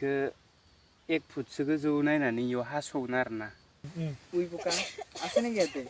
बेखौ 1 फुटसो गोजौ नायनानै इयाव हास'गोन आरोना उइबुका आसेने गयाते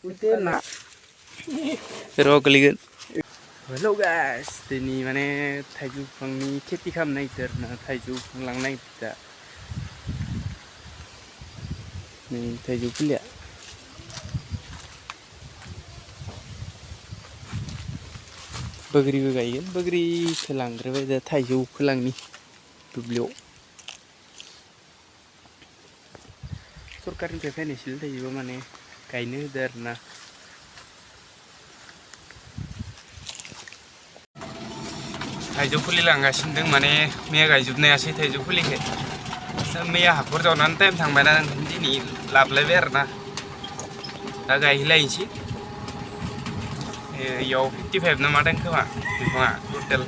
उइते ना र' गोलैगोन हेलौ गाइस दिनै माने थाइजौ बिफांनि खेथि खालामनो नागिरदों आरोना थाइजौ बिफां लांनो नागिरदों दा नै थाइजौ फुलिया बोग्रिबो गायगोन बोग्रिखौ लांग्रोबाय दा थाइजौखौ लांनि दुब्लियाव सरकारनिफ्राय फायनायसोलै थाइजौआ माने गायनो होदो आरोना थाइजौ फुलि लांगासिनो दं माने मैया गायजोबनो हायासै थाइजौ फुलिखौ मैया हाखर जावनानै टाइम थांबायना ओंखायनो दिनै लाबोलायबाय आरोना दा गायहैलायनोसै इयाव 55 ना मा दं खोमा बिफाङा टटेल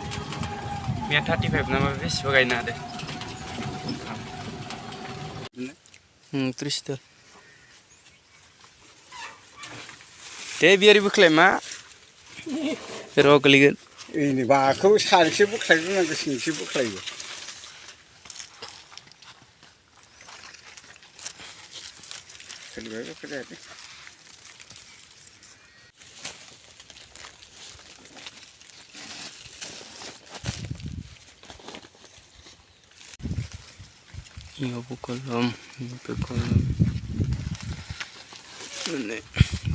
मैया 35 ना मा बेसेबा गायनो हादों 30 दाल दे बियारि बोख्लाय मा र' गोलैगोन ini baku सानैसो बोख्लायग्रोनांगौ सिंसो बोख्लायो सोलिबाय बोख्लायदे इयावबो कलम माने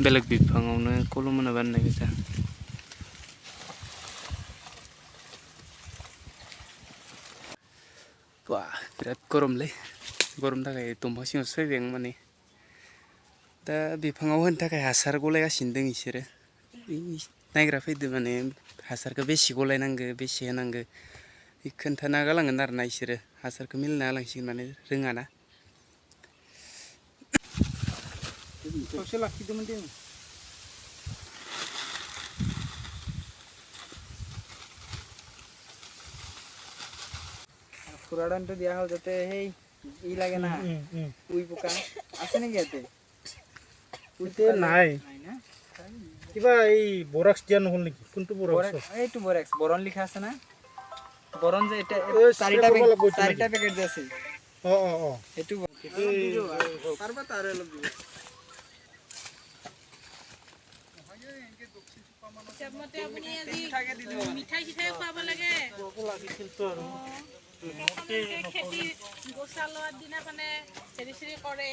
बेलेग बिफाङावनो कलम होना बानायनाय गोजा wah बिराद गरमलै गरमनि थाखाय दंफां सिङावसो फैबाय आं माने दा बिफाङाव होनो थाखाय हासार गलायगासिनो दं इसोरो नायग्रा फैदो माने हासारखौ बेसे गलायनांगो बेसे होनांगो खोन्थाना गालांगोन आरोना इसोरो हासारखौ मिलायना होलांसिगोन माने रोङाना ससे लाखिदोंमोन दे पुराडान तो दिया हो जाते है ई लागे ना उइबुका आसेने गयाते उइते নাই ना কিবা এই বরাক্স দিয়া নহল নেকি কোনটো বরাক্স এইটো বরাক্স বরন লিখা আছে না বরন যে এটা চাৰিটা প্যাকেট যে আছে অ এটু পারবা তারে লব দিব মতে আপুনি আজি মিঠাই খিঠাই খুৱাব লাগে লাগিছিল তো আৰু খেতি গোসা লোৱাৰ দিনা মানে চেৰি চেৰি কৰে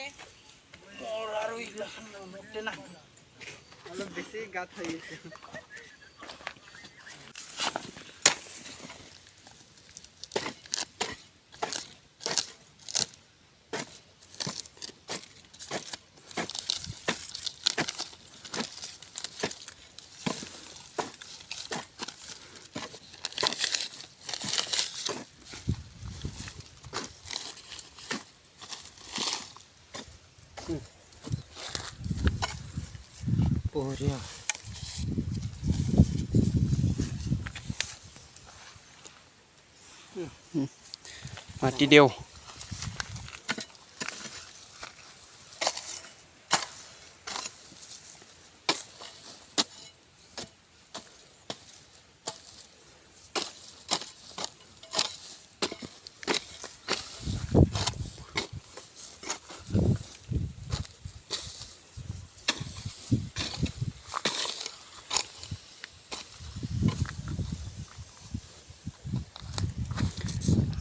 আৰু ইলাখন নতে না অলপ বেছি গাত হৈ আছে Boriya mati dew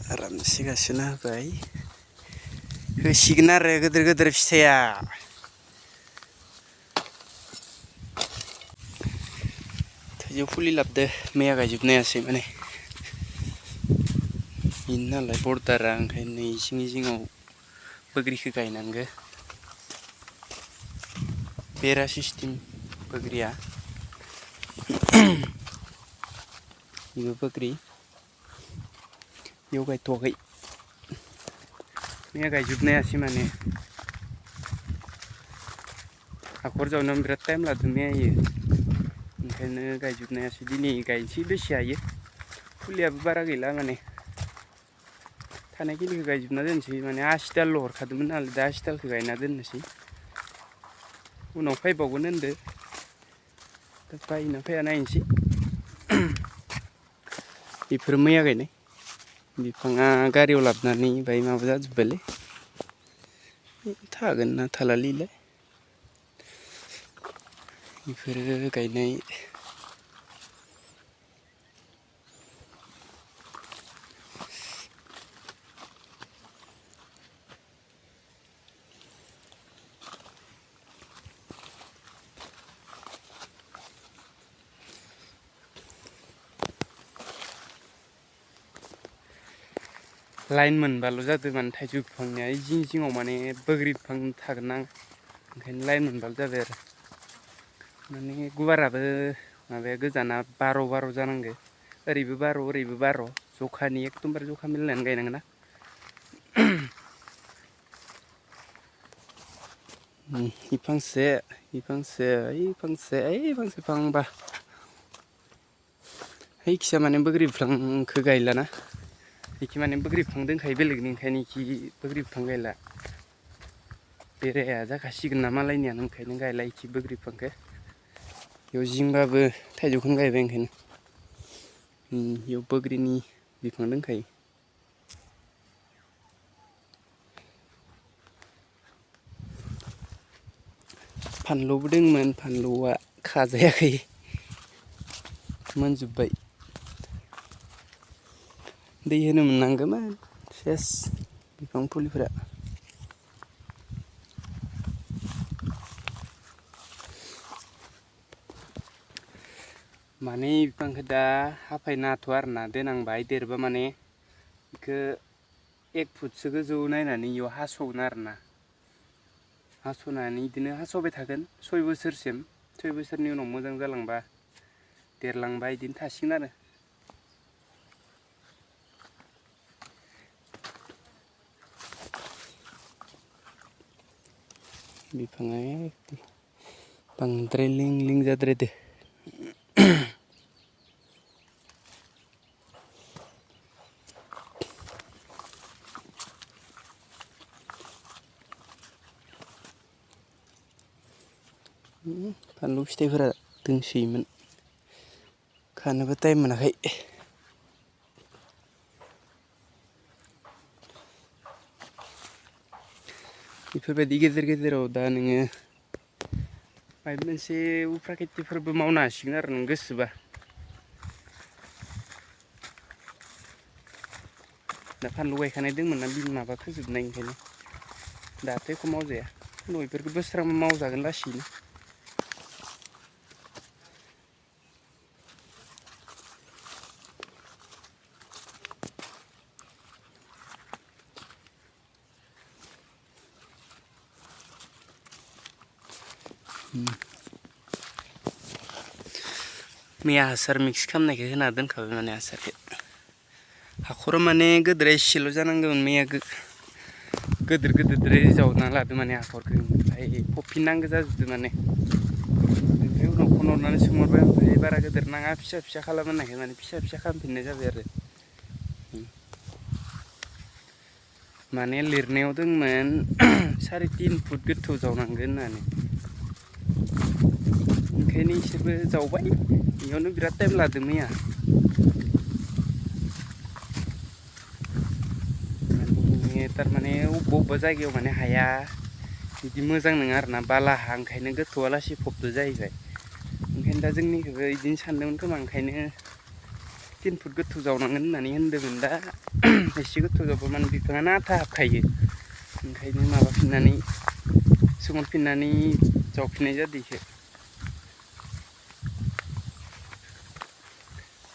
आरामसिगासिनो होबाय होसिगोन आरो गोदोर गोदोर फिथाइया थाइजौ फुलि लाबोदो मैया गायजोबनो हायासै माने बेनो नालाय बर्डारा ओंखायनो नै जिं जिङाव बोग्रिखौ गायनांगो बेरा सिस्टेम बोग्रिया बेबो बोग्रि बेयाव गायथ'वाखै मैया गायजोबनो हायासै माने हाखर जावनायाव बिराद टाइम लादों मैया ओंखायनो गायजोबनो हायासै दिनै गायनोसै बेसे हायो फुलियाबो बारा गैला माने थानायखिनिखौ गायजोबना दोनसै माने 80 दालल' हरखादोंमोन नालाय दा 80 दालखौ गायना दोननोसै उनाव फैबावगोन होनदो दा फैयोना फैया नायनोसै बेफोर मैया गायनाय बिफाङा गारियाव लाबोनानै बाय माबा जाजोब्बायलै थागोन ना थालालिलाय बेफोरो गायनाय लाइन मोनबाल' जादों माने थाइजौ बिफांनिया जिं जिङाव माने बैग्रि बिफां थागोन ना ओंखायनो लाइन मोनबाल' जाबाय आरो माने गुवाराबो माबाया गोजाना 12 जानांगौ ओरैबो 12 ओरैबो 12 जखानि एकदमबारे जखा मिलायनानै गायनांगोन ना फांसे फांबा हैखिया माने बैग्रि बिफांखौ गायलाना इखि माने बैग्रि बिफां दंखायो बेलेगनि ओंखायनो इखि बैग्रि बिफां गायला बेराया जाखासिगोन ना मालायनियानो ओंखायनो गायला इखि बैग्रि बिफांखौ बेयाव जिंबाबो थाइजौखौनो गायबाय ओंखायनो बेयाव बैग्रिनि बिफां दंखायो फानलुबो दंमोन फानलुआ खाजायाखै मोनजोब्बाय दै होनो मोननांगौमोन सेस बिफां फुलिफोरा माने बिफांखौ दा हाफायनो हाथ'आ आरोना देनां बाहाय देरबा माने बेखौ 1 फुटसो गोजौ नायनानै इयाव हास'गोन आरोना हास'नानै बिदिनो हास'बाय थागोन 6 बोसोरसिम 6 बोसोरनि उनाव मोजां जालांबा देरलांबा बिदिनो थासिगोन आरो बिफाङा बांद्राय लिं लिं जाद्रायदो फानलु फिथाइफोरा दोंसोयोमोन खानोबो टाइम मोनाखै बेफोरबायदि गेजेर गेजेराव दा नोङो माबा मोनसे उफ्रा खेथिफोरबो मावनो हासिगोन आरो नों गोसोबा दा फानलु गायखानाय दंमोन ना माबा फोजोबनाय ओंखायनो दाथ' एख' मावजाया बेफोरखौ बोसोराव मावजागोन लासैनो मैया हासार मिक्स खालामनायखौ होना दोनखाबाय माने हासारखौ हाखरा माने गोदोरा एसेल' जानांगौमोन मैया गोदोर जावना लादों माने हाखरखौ ओमफ्राय फबफिननांगौ जाजोबदों माने ओमफ्राय उनाव फन हरनानै सोंहरबाय ओमफ्राय बारा गोदोर नाङा फिसा फिसा खालाम होननायखाय माने फिसा फिसा खालामफिननाय जाबाय आरो माने लिरनायाव दंमोन 3.5 फुट गोथौ जावनांगोन होननानै ओंखायनो इसोरबो जावबाय बेयावनो बिराद टाइम लादों मैया थारमाने बबेबा जायगायाव माने हाया बिदि मोजां नङा आरोना बाला हा ओंखायनो गोथौआलासि फबदो जाहैबाय ओंखायनो दा जोंनिखौबो बिदिनो सानदोंमोन खोमा ओंखायनो 3 फुट गोथौ जावनांगोन होननानै होन्दोंमोन दा एसे गोथौ जावबा माने बिफाङानो आथा हाबखायो ओंखायनो माबाफिननानै सोंहरफिननानै जावफिननाय जादों इखौ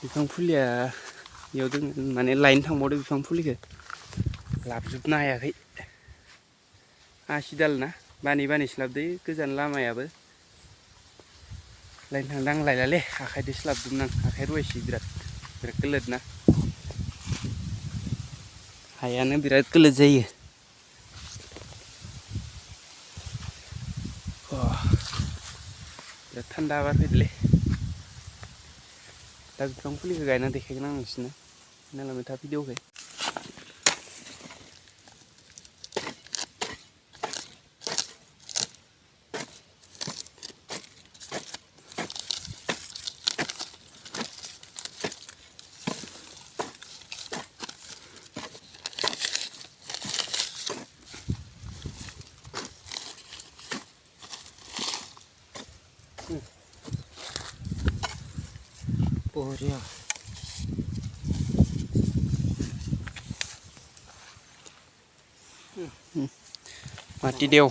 बिफां फुलिया बेयाव दङ माने लायनो थांबावदों बिफां फुलिखौ लाबोजोबनो हायाखै 80 दाल ना बानै लाबोदो गोजान लामायाबो लायनो थांदों आं लायलालै आखाइजोंसो लाबोदोंमोन आं आखाइ रुवायसो बिराद गोलोद ना हायानो बिराद गोलोद जायो बिराद थान्दा बार फैदोलै दा बिफां फुलिखौ गायना देखायगोन आं नोंसोरनो नायलांबाय था भिडिअखौ बरिया माटी देव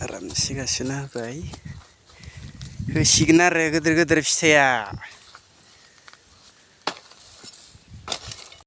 आरामसे गासोना होबाय होसिगोन आरो गोदोर गोदोर फिथाइया